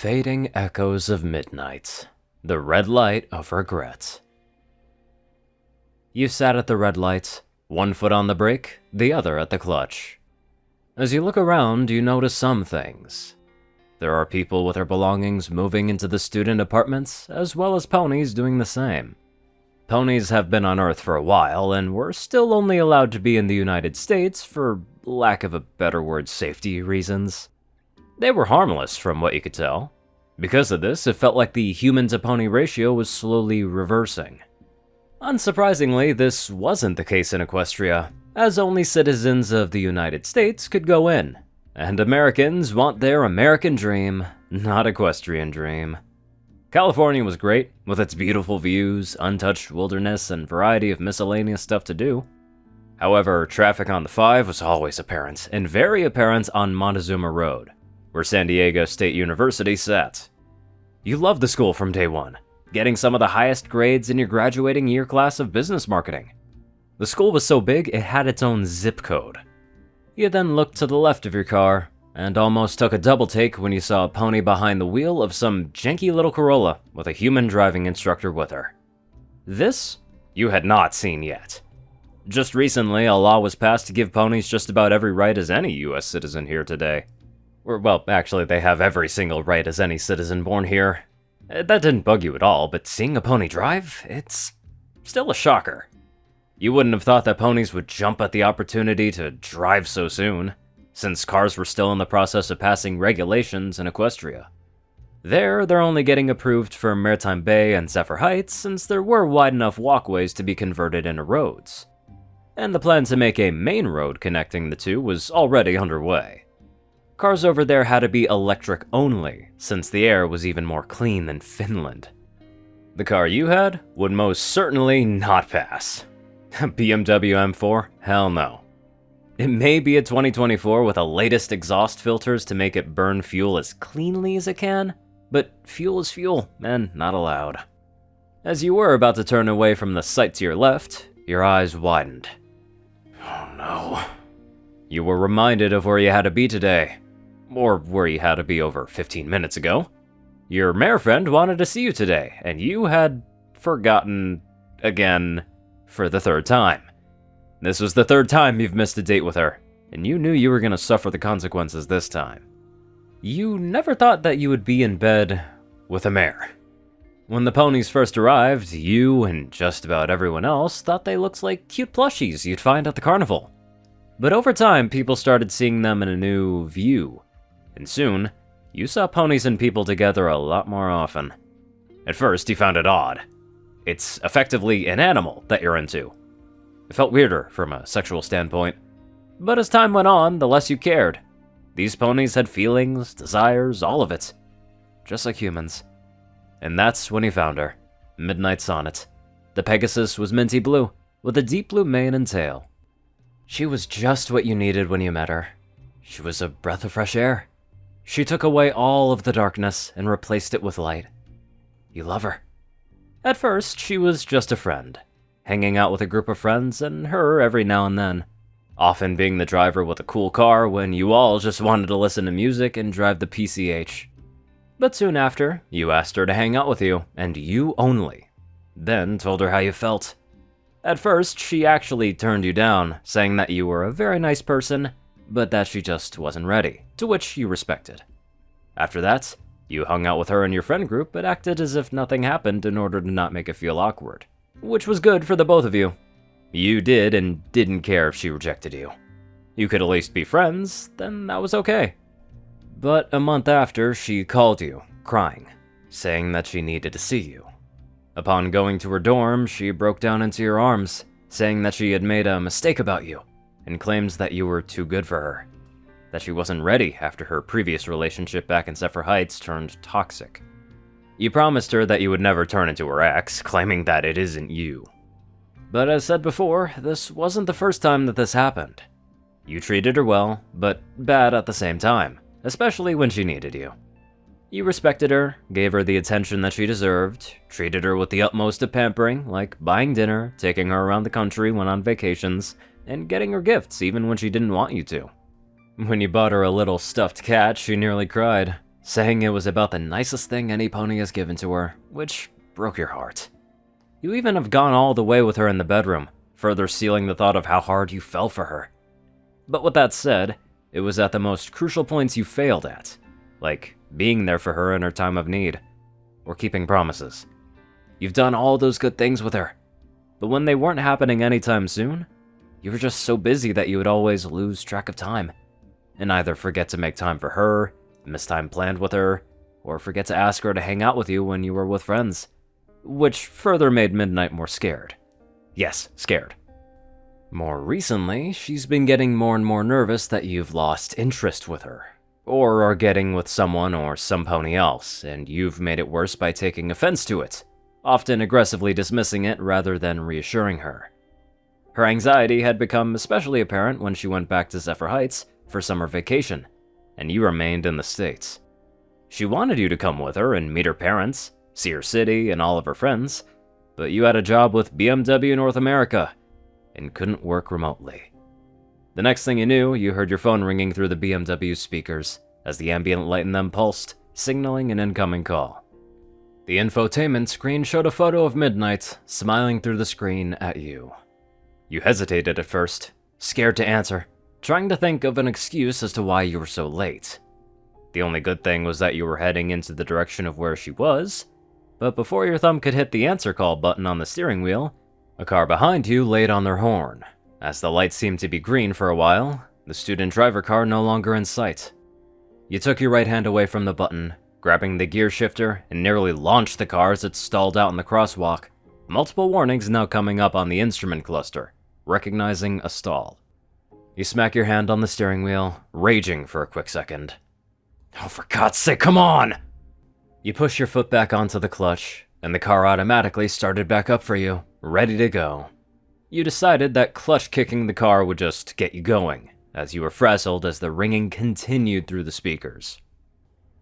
Fading echoes of midnight, the red light of regret. You sat at the red light, one foot on the brake, the other at the clutch. As you look around, you notice some things. There are people with their belongings moving into the student apartments, as well as ponies doing the same. Ponies have been on Earth for a while, and were still only allowed to be in the United States for, lack of a better word, safety reasons. They were harmless from what you could tell. Because of this, it felt like the human-to-pony ratio was slowly reversing. Unsurprisingly, this wasn't the case in Equestria, as only citizens of the United States could go in, and Americans want their American dream, not equestrian dream. California was great, with its beautiful views, untouched wilderness, and variety of miscellaneous stuff to do. However, traffic on the 5 was always apparent, and very apparent on Montezuma Road, where San Diego State University sat. You loved the school from day one, getting some of the highest grades in your graduating year class of business marketing. The school was so big it had its own zip code. You then looked to the left of your car, and almost took a double take when you saw a pony behind the wheel of some janky little Corolla with a human driving instructor with her. This, you had not seen yet. Just recently, a law was passed to give ponies just about every right as any US citizen here today. Well, actually, they have every single right as any citizen born here. That didn't bug you at all, but seeing a pony drive, it's still a shocker. You wouldn't have thought that ponies would jump at the opportunity to drive so soon, since cars were still in the process of passing regulations in Equestria. They're only getting approved for Maritime Bay and Zephyr Heights since there were wide enough walkways to be converted into roads. And the plan to make a main road connecting the two was already underway. Cars over there had to be electric only, since the air was even more clean than Finland. The car you had would most certainly not pass. BMW M4? Hell no. It may be a 2024 with the latest exhaust filters to make it burn fuel as cleanly as it can, but fuel is fuel, and not allowed. As you were about to turn away from the sight to your left, your eyes widened. Oh no. You were reminded of where you had to be today. Or where you had to be over 15 minutes ago. Your mare friend wanted to see you today, and you had forgotten again for the third time. This was the third time you've missed a date with her, and you knew you were going to suffer the consequences this time. You never thought that you would be in bed with a mare. When the ponies first arrived, you and just about everyone else thought they looked like cute plushies you'd find at the carnival. But over time, people started seeing them in a new view. And soon, you saw ponies and people together a lot more often. At first, you found it odd. It's effectively an animal that you're into. It felt weirder from a sexual standpoint. But as time went on, the less you cared. These ponies had feelings, desires, all of it. Just like humans. And that's when you found her. Midnight Sonnet. The Pegasus was minty blue, with a deep blue mane and tail. She was just what you needed when you met her. She was a breath of fresh air. She took away all of the darkness and replaced it with light. You love her. At first, she was just a friend, hanging out with a group of friends and her every now and then, often being the driver with a cool car when you all just wanted to listen to music and drive the PCH. But soon after, you asked her to hang out with you, and you only, then told her how you felt. At first, she actually turned you down, saying that you were a very nice person, but that she just wasn't ready, to which you respected. After that, you hung out with her and your friend group, but acted as if nothing happened in order to not make it feel awkward, which was good for the both of you. You did and didn't care if she rejected you. You could at least be friends, then that was okay. But a month after, she called you, crying, saying that she needed to see you. Upon going to her dorm, she broke down into your arms, saying that she had made a mistake about you, and claims that you were too good for her, that she wasn't ready after her previous relationship back in Zephyr Heights turned toxic. You promised her that you would never turn into her ex, claiming that it isn't you. But as said before, this wasn't the first time that this happened. You treated her well, but bad at the same time, especially when she needed you. You respected her, gave her the attention that she deserved, treated her with the utmost of pampering, like buying dinner, taking her around the country when on vacations, and getting her gifts even when she didn't want you to. When you bought her a little stuffed cat, she nearly cried, saying it was about the nicest thing any pony has given to her, which broke your heart. You even have gone all the way with her in the bedroom, further sealing the thought of how hard you fell for her. But with that said, it was at the most crucial points you failed at, like being there for her in her time of need, or keeping promises. You've done all those good things with her, but when they weren't happening anytime soon, you were just so busy that you would always lose track of time, and either forget to make time for her, miss time planned with her, or forget to ask her to hang out with you when you were with friends, which further made Midnight more scared. Yes, scared. More recently, she's been getting more and more nervous that you've lost interest with her, or are getting with someone or some pony else, and you've made it worse by taking offense to it, often aggressively dismissing it rather than reassuring her. Her anxiety had become especially apparent when she went back to Zephyr Heights for summer vacation, and you remained in the States. She wanted you to come with her and meet her parents, see her city and all of her friends, but you had a job with BMW North America and couldn't work remotely. The next thing you knew, you heard your phone ringing through the BMW speakers as the ambient light in them pulsed, signaling an incoming call. The infotainment screen showed a photo of Midnight smiling through the screen at you. You hesitated at first, scared to answer, trying to think of an excuse as to why you were so late. The only good thing was that you were heading into the direction of where she was, but before your thumb could hit the answer call button on the steering wheel, a car behind you laid on their horn. As the light seemed to be green for a while, the student driver car no longer in sight. You took your right hand away from the button, grabbing the gear shifter, and nearly launched the car as it stalled out in the crosswalk, multiple warnings now coming up on the instrument cluster, recognizing a stall. You smack your hand on the steering wheel, raging for a quick second. Oh, for God's sake, come on! You push your foot back onto the clutch, and the car automatically started back up for you, ready to go. You decided that clutch kicking the car would just get you going, as you were frazzled as the ringing continued through the speakers.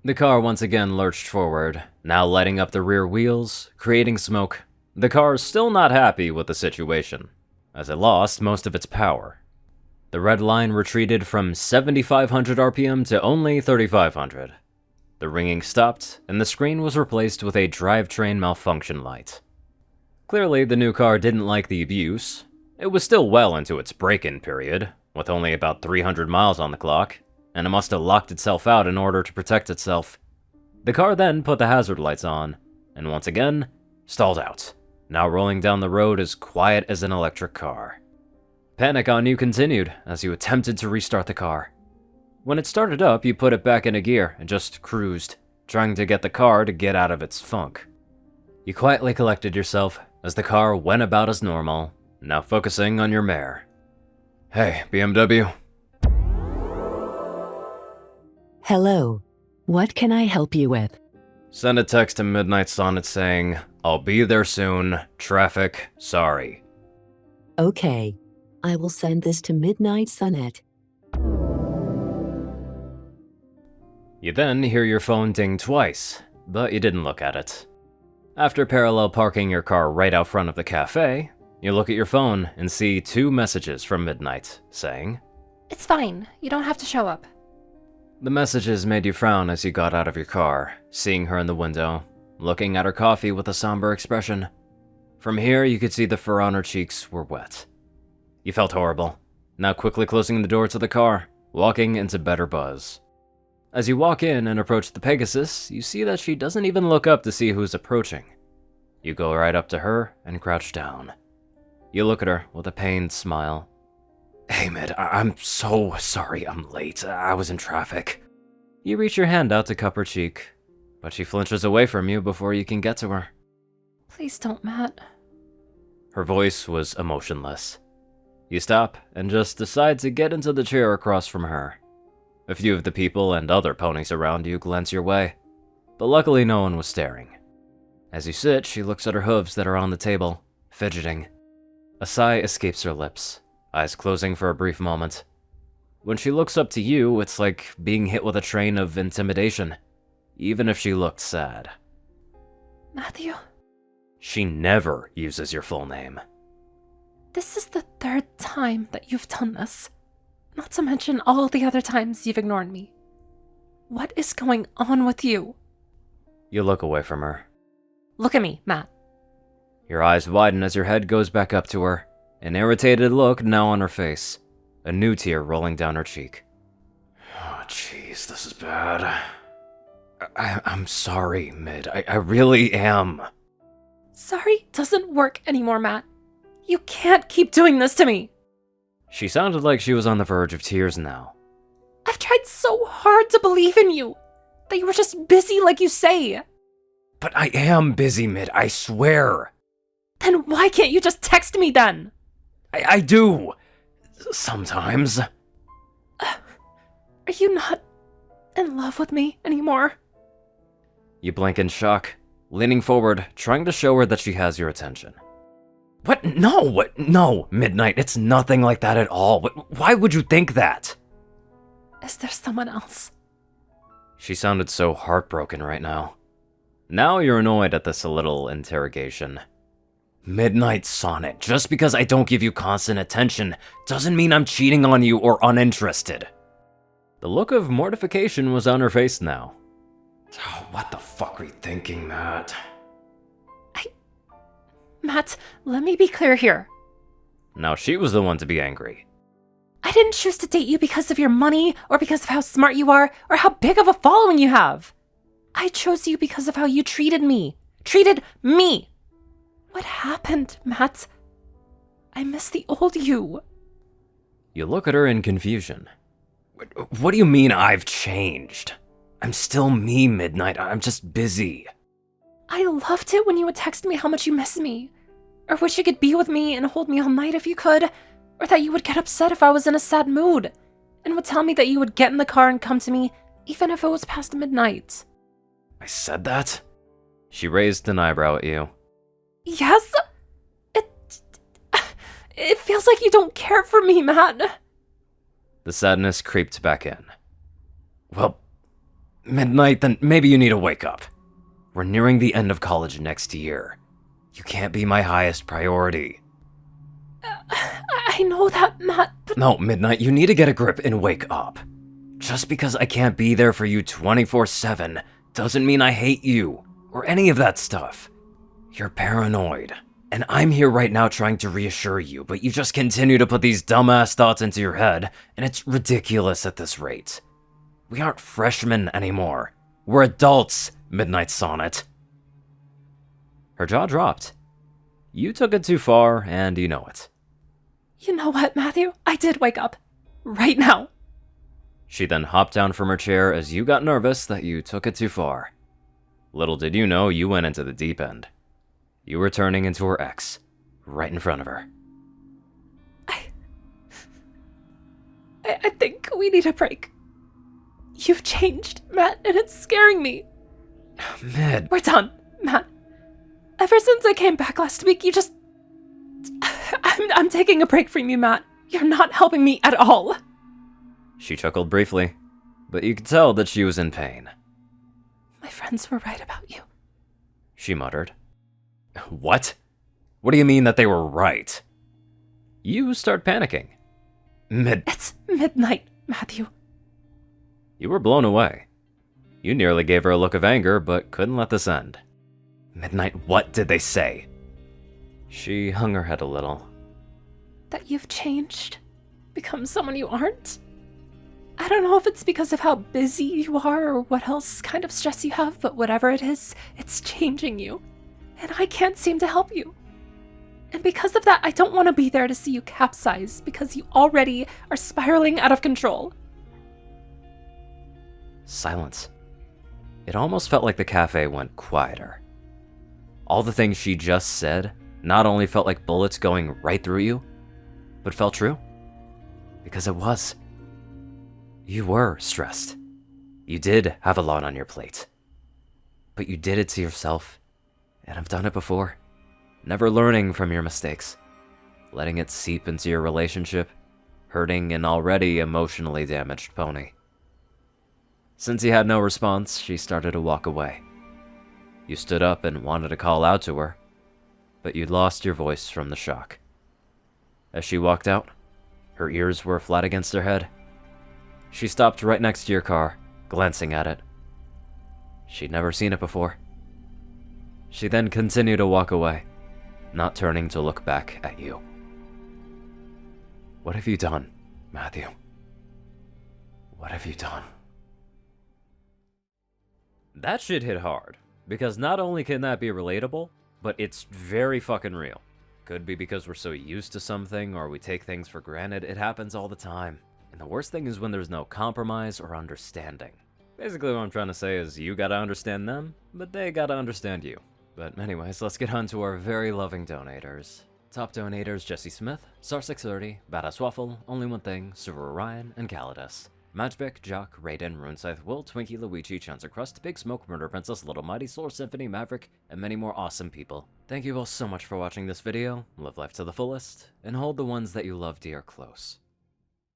The car once again lurched forward, now lighting up the rear wheels, creating smoke. The car is still not happy with the situation, as it lost most of its power. The red line retreated from 7,500 RPM to only 3,500. The ringing stopped, and the screen was replaced with a drivetrain malfunction light. Clearly, the new car didn't like the abuse. It was still well into its break-in period, with only about 300 miles on the clock, and it must have locked itself out in order to protect itself. The car then put the hazard lights on, and once again, stalled out, now rolling down the road as quiet as an electric car. Panic on you continued as you attempted to restart the car. When it started up, you put it back into gear and just cruised, trying to get the car to get out of its funk. You quietly collected yourself as the car went about as normal, now focusing on your mare. Hey, BMW. Hello. What can I help you with? Send a text to Midnight Sonnet saying, "I'll be there soon. Traffic, sorry." Okay. I will send this to Midnight Sonnet. You then hear your phone ding twice, but you didn't look at it. After parallel parking your car right out front of the cafe, you look at your phone and see 2 messages from Midnight saying, "It's fine. You don't have to show up." The messages made you frown as you got out of your car, seeing her in the window, looking at her coffee with a somber expression. From here, you could see the fur on her cheeks were wet. You felt horrible, now quickly closing the door to the car, walking into better buzz. As you walk in and approach the Pegasus, you see that she doesn't even look up to see who's approaching. You go right up to her and crouch down. You look at her with a pained smile. "Hey, Mid, I'm so sorry I'm late. I was in traffic." You reach your hand out to cup her cheek, but she flinches away from you before you can get to her. "Please don't, Matt." Her voice was emotionless. You stop and just decide to get into the chair across from her. A few of the people and other ponies around you glance your way, but luckily no one was staring. As you sit, she looks at her hooves that are on the table, fidgeting. A sigh escapes her lips, eyes closing for a brief moment. When she looks up to you, it's like being hit with a train of intimidation, even if she looked sad. "Matthew, She never uses your full name. this is the 3rd time that you've done this. Not to mention all the other times you've ignored me." What is going on with you? You look away from her. Look at me, Matt. Your eyes widen as your head goes back up to her, an irritated look now on her face, a new tear rolling down her cheek. Oh, jeez, this is bad. I'm sorry, Mid. I really am. Sorry doesn't work anymore, Matt. You can't keep doing this to me. She sounded like she was on the verge of tears now. I've tried so hard to believe in you, that you were just busy like you say. But I am busy, Mid, I swear. Then why can't you just text me then? I do. Sometimes. Are you not in love with me anymore? You blink in shock, leaning forward, trying to show her that she has your attention. What? No, Midnight, it's nothing like that at all. Why would you think that? Is there someone else? She sounded so heartbroken right now. Now you're annoyed at this little interrogation. Midnight Sonnet, just because I don't give you constant attention doesn't mean I'm cheating on you or uninterested. The look of mortification was on her face now. Oh, what the fuck are you thinking, Matt? Matt, let me be clear here. Now she was the one to be angry. I didn't choose to date you because of your money, or because of how smart you are, or how big of a following you have. I chose you because of how you treated me. Treated me! What happened, Matt? I miss the old you. You look at her in confusion. What do you mean I've changed? I'm still me, Midnight. I'm just busy. I loved it when you would text me how much you miss me, or wish you could be with me and hold me all night if you could, or that you would get upset if I was in a sad mood, and would tell me that you would get in the car and come to me, even if it was past midnight. I said that? She raised an eyebrow at you. Yes? It feels like you don't care for me, Matt. The sadness creeped back in. Well, Midnight, then maybe you need to wake up. We're nearing the end of college next year. You can't be my highest priority. I know that, Matt, but... No, Midnight, you need to get a grip and wake up. Just because I can't be there for you 24/7 doesn't mean I hate you, or any of that stuff. You're paranoid, and I'm here right now trying to reassure you, but you just continue to put these dumbass thoughts into your head, and it's ridiculous at this rate. We aren't freshmen anymore. We're adults, Midnight Sonnet. Her jaw dropped. You took it too far, and you know it. You know what, Matthew? I did wake up. Right now. She then hopped down from her chair as you got nervous that you took it too far. Little did you know you went into the deep end. You were turning into her ex, right in front of her. I think we need a break. You've changed, Matt, and it's scaring me. Mid. We're done, Matt. Ever since I came back last week, you just... I'm taking a break from you, Matt. You're not helping me at all. She chuckled briefly, but you could tell that she was in pain. My friends were right about you. She muttered. What? What do you mean that they were right? You start panicking. It's midnight, Matthew. You were blown away. You nearly gave her a look of anger, but couldn't let this end. Midnight, what did they say? She hung her head a little. That you've changed? Become someone you aren't? I don't know if it's because of how busy you are or what else kind of stress you have, but whatever it is, it's changing you. And I can't seem to help you. And because of that, I don't want to be there to see you capsize, because you already are spiraling out of control. Silence. It almost felt like the cafe went quieter. All the things she just said not only felt like bullets going right through you, but felt true. Because it was. You were stressed. You did have a lot on your plate. But you did it to yourself, and I've done it before. Never learning from your mistakes. Letting it seep into your relationship, hurting an already emotionally damaged pony. Since he had no response, she started to walk away. You stood up and wanted to call out to her, but you'd lost your voice from the shock. As she walked out, her ears were flat against her head. She stopped right next to your car, glancing at it. She'd never seen it before. She then continued to walk away, not turning to look back at you. What have you done, Matthew? What have you done? That shit hit hard, because not only can that be relatable, but it's very fucking real. Could be because we're so used to something or we take things for granted. It happens all the time. And the worst thing is when there's no compromise or understanding. Basically what I'm trying to say is you gotta understand them, but they gotta understand you. But anyways, let's get on to our very loving donators. Top donators: Jessie Smith, Star630, BadassWaffle, Onlyonething, Ceru, Orion, and Caladis. Matchbick, Jock, Rayden, Runescythe, Will, Twinkie, Luigi, Chancer Crust, Big Smoke, Murder Princess, Little Mighty, Solar Symphony, Maverick, and many more awesome people. Thank you all so much for watching this video, live life to the fullest, and hold the ones that you love dear close.